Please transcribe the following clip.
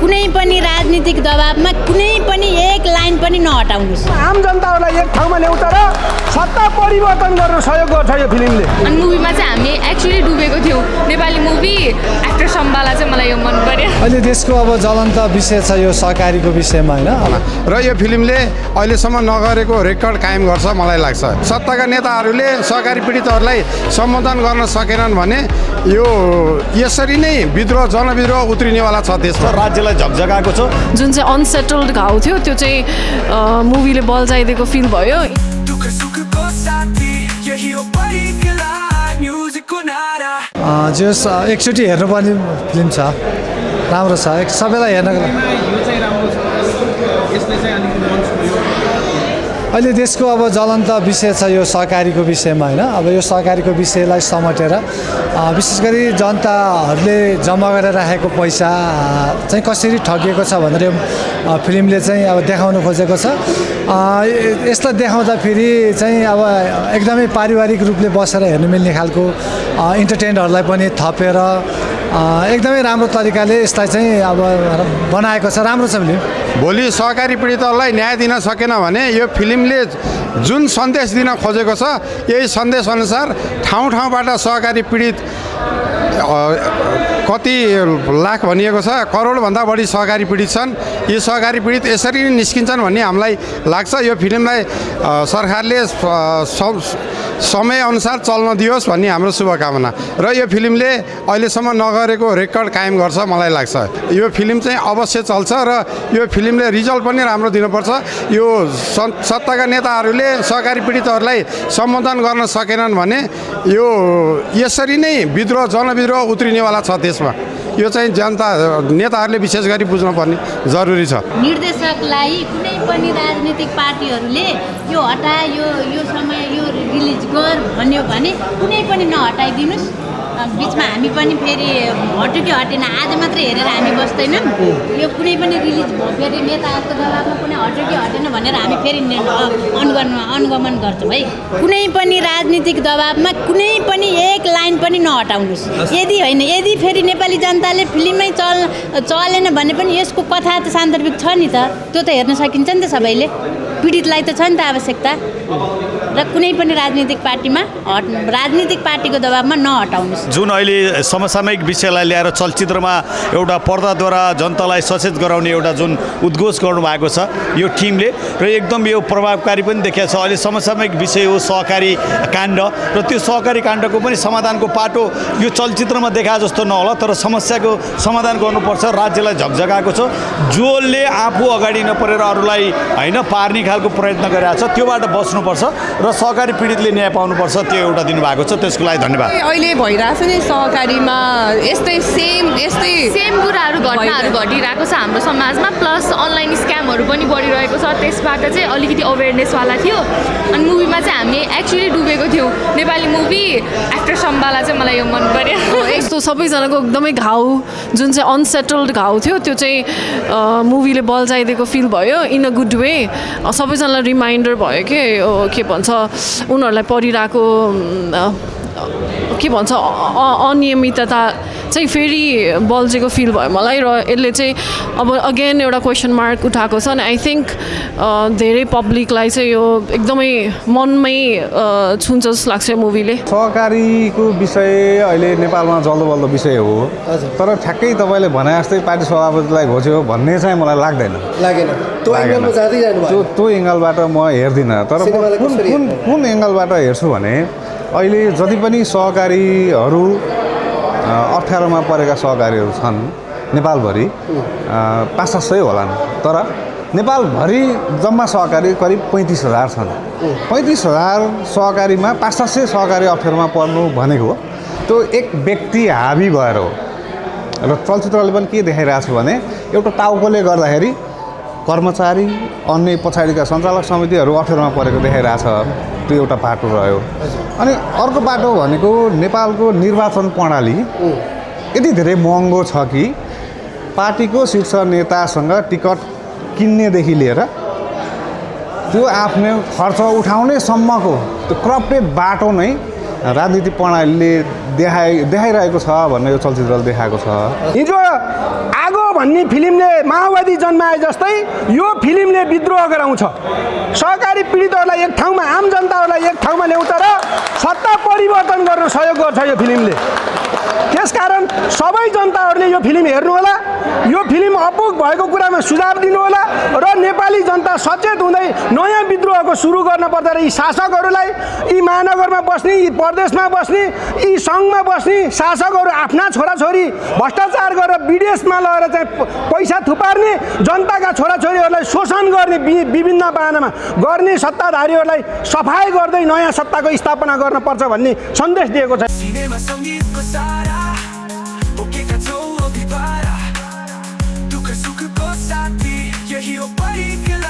कुनै पनि राजनीतिक दबाबमा कुनै पनि एक लाइन पनि नहटाउनुस्। आम जनतालाई एक ठाउँमा ल्याउँछ र सत्ता परिवर्तन गर्न सहयोग गर्छ यो फिल्मले। अनि मुभीमा चाहिँ हामी एक्चुअली डुबेको थियौँ। नेपाली मुभी एक्टर सम्भाला चाहिँ मलाई यो मन पर्यो। अहिले देशको अब ज्वलन्त विषय छ यो सहकारीको विषयमा हैन, र यो फिल्मले अहिलेसम्म नगरेको रेकर्ड कायम गर्छ मलाई लाग्छ। सत्ताका नेताहरूले सहकारी पीडितहरूलाई सम्बोधन गर्न सकेनन् भने यो यसरी नै विद्रोह जनविद्रोह उत्रिनेवाला छ देशमा। राज्यलाई झकझकाएको छ। जुन चाहिँ अनसेटल्ड घाउ थियो त्यो चाहिँ मुभीले बल्झाइदिएको फिल भयो। जस एकचोटि हेर्नुपर्ने फिल्म छ, राम्रो छ, सबैलाई हेर्नको लागि। अहिले देशको अब ज्वलन्त विषय छ यो सहकारीको विषयमा हैन। अब यो सहकारीको विषयलाई समेटेर विशेष गरी जनताहरूले जम्मा गरेर राखेको पैसा चाहिँ कसरी ठगिएको छ भनेर यो फिल्मले चाहिँ अब देखाउन खोजेको छ। यसलाई देखाउँदाखेरि चाहिँ अब एकदमै पारिवारिक रूपले बसेर हेर्न मिल्ने खालको इन्टरटेनरहरूलाई पनि थपेर एकदमै राम्रो तरिकाले यसलाई चाहिँ अब बनाएको छ। राम्रो छ फिल्म। भोलि सहकारी पीडितहरूलाई न्याय दिन सकेन भने यो फिल्मले जुन सन्देश दिन खोजेको छ यही सन्देश अनुसार ठाउँ ठाउँबाट सहकारी पीडित कति लाख भनिएको छ, करोडभन्दा बढी सहकारी पीडित छन्। यी सहकारी पीडित यसरी नै निस्किन्छन् भन्ने हामीलाई लाग्छ। यो फिल्मलाई सरकारले समयअनुसार चल्न दियोस् भन्ने हाम्रो शुभकामना र यो फिल्मले अहिलेसम्म नगरेको रेकर्ड कायम गर्छ मलाई लाग्छ। यो फिल्म चाहिँ अवश्य चल्छ र यो फिल्मले रिजल्ट पनि राम्रो दिनुपर्छ। यो सत्ताका नेताहरूले सहकारी पीडितहरूलाई सम्बोधन गर्न सकेनन् भने यो यसरी नै विद्रोह जनविद्रोह उत्रिनेवाला छ देशमा। यो चाहिँ जनता नेताहरूले विशेष गरी बुझ्नुपर्ने जरुरी छ। निर्देशकलाई कुनै पनि राजनीतिक पार्टीहरूले यो हटा यो समय यो रिलिज गर भन्यो भने कुनै पनि नहटाइदिनुस्। बिचमा हामी पनि फेरि हट्यो कि हटेन आज मात्रै हेरेर हामी बस्दैनौँ। यो कुनै पनि रिलिज भयो फेरि नेताहरूको दबाबमा कुनै हट्यो कि हटेन भनेर हामी फेरि अनुगमन गर्छौँ है। कुनै पनि राजनीतिक दबाबमा कुनै पनि एक लाइन पनि नहटाउनुस्। यदि फेरि नेपाली जनताले फिल्ममै चलेन भने पनि यसको कथा त सान्दर्भिक छ नि त, त्यो त हेर्न सकिन्छ नि त सबैले। पीडितलाई त छ नि त आवश्यकता र कुनै पनि राजनीतिक पार्टीको दबाबमा नहटाउनुस्। जुन अहिले समसामयिक विषयलाई ल्याएर चलचित्रमा एउटा पर्दाद्वारा जनतालाई सचेत गराउने एउटा जुन उद्घोष गर्नुभएको छ यो टिमले र एकदम यो प्रभावकारी पनि देखिएको छ। अहिले समसामयिक विषय हो सहकारी काण्ड र त्यो सहकारी काण्डको पनि समाधानको पाटो यो चलचित्रमा देखा जस्तो नहोला, तर समस्याको समाधान गर्नुपर्छ। राज्यलाई झकझकाएको छ। जसले आफू अगाडि नपरेर अरूलाई हैन पार्ने खालको प्रयत्न गरिरहेको छ त्योबाट बस्नुपर्छ र सहकारी पीडितले न्याय पाउनुपर्छ। त्यो एउटा दिनुभएको छ, त्यसको लागि धन्यवाद। अहिले भइरहेछ नि सहकारीमा यस्तै सेम कुराहरू घटनाहरू घटिरहेको छ हाम्रो समाजमा, प्लस अनलाइन स्क्यामहरू पनि बढिरहेको छ। त्यसबाट चाहिँ अलिकति अवेरनेसवाला थियो। अनि मुभीमा चाहिँ हामी एक्चुअली डुबेको थियौँ। नेपाली मुभी एक्टर सम्भाला चाहिँ मलाई यो मन पर्यो। यस्तो सबैजनाको एकदमै घाउ जुन चाहिँ अनसेटल्ड घाउ थियो त्यो चाहिँ मुभीले बल्झाइदिएको फिल भयो इन अ गुड वे। सबैजनालाई रिमाइन्डर भयो के भन्छ उनीहरूलाई परिरहेको के भन्छ अनियमितता चाहिँ फेरि बल्झेको फिल भयो मलाई। र यसले चाहिँ अब अगेन एउटा क्वेसन मार्क उठाएको छ। अनि आई थिङ्क धेरै पब्लिकलाई चाहिँ यो एकदमै मनमै छुन्छ जस्तो लाग्छ मुभीले। सहकारीको विषय अहिले नेपालमा जल्दो विषय हो, तर ठ्याक्कै तपाईँले भने जस्तै पार्टी सभापतिलाई घोच्यो भन्ने चाहिँ मलाई लाग्दैन। त्यो एङ्गलबाट म हेर्दिनँ। तर कुन एङ्गलबाट हेर्छु भने अहिले जति पनि सहकारीहरू अप्ठ्यारोमा परेका सहकारीहरू छन् नेपालभरि 500-600 होलान्, तर नेपालभरि जम्मा सहकारी करिब 35,000 छन्। 35,000 सहकारीमा 500 सहकारी अप्ठ्यारोमा पर्नु भनेको त्यो एक व्यक्ति हाबी भएर हो। र चलचित्रले पनि के देखाइरहेको छ भने एउटा टाउकोले गर्दाखेरि कर्मचारी अन्य पछाडिका सञ्चालक समितिहरू अप्ठ्यारोमा परेको देखाइरहेछ। त्यो एउटा बाटो रह्यो। अनि अर्को बाटो भनेको नेपालको निर्वाचन प्रणाली यति धेरै महँगो छ कि पार्टीको शीर्ष नेतासँग टिकट किन्नेदेखि लिएर त्यो आफ्नो खर्च उठाउने सम्मको त्यो करप्टेड बाटो नै राजनीतिक प्रणालीले देखाइरहेको छ भन्ने यो चलचित्रले देखाएको छ। हिजो आगो भन्ने फिल्मले माओवादी जन्माए जस्तै यो फिल्मले विद्रोह गराउँछ। सहकारी पीडितहरूलाई एक ठाउँमा, आम जनताहरूलाई एक ठाउँमा ल्याउँछ र सत्ता परिवर्तन गर्न सहयोग गर्छ यो फिल्मले। त्यसकारण सबै जनताहरूले यो फिल्म हेर्नुहोला, यो फिल्म अपुग भएको कुरामा सुझाव दिनुहोला र नेपाली जनता सचेत हुँदै नयाँ विद्रोहको सुरु गर्नुपर्छ र यी शासकहरूलाई, यी महानगरमा बस्ने, यी प्रदेशमा बस्ने, यी सङ्घमा बस्ने शासकहरू आफ्ना छोराछोरी भ्रष्टाचार गरेर विदेशमा लगेर चाहिँ पैसा थुपार्ने, जनताका छोराछोरीहरूलाई शोषण गर्ने, विभिन्न बाहनामा गर्ने सत्ताधारीहरूलाई सफाई गर्दै नयाँ सत्ताको स्थापना गर्नुपर्छ भन्ने सन्देश दिएको छ। दुःख सुखको साथी यही हो परिकल्पना।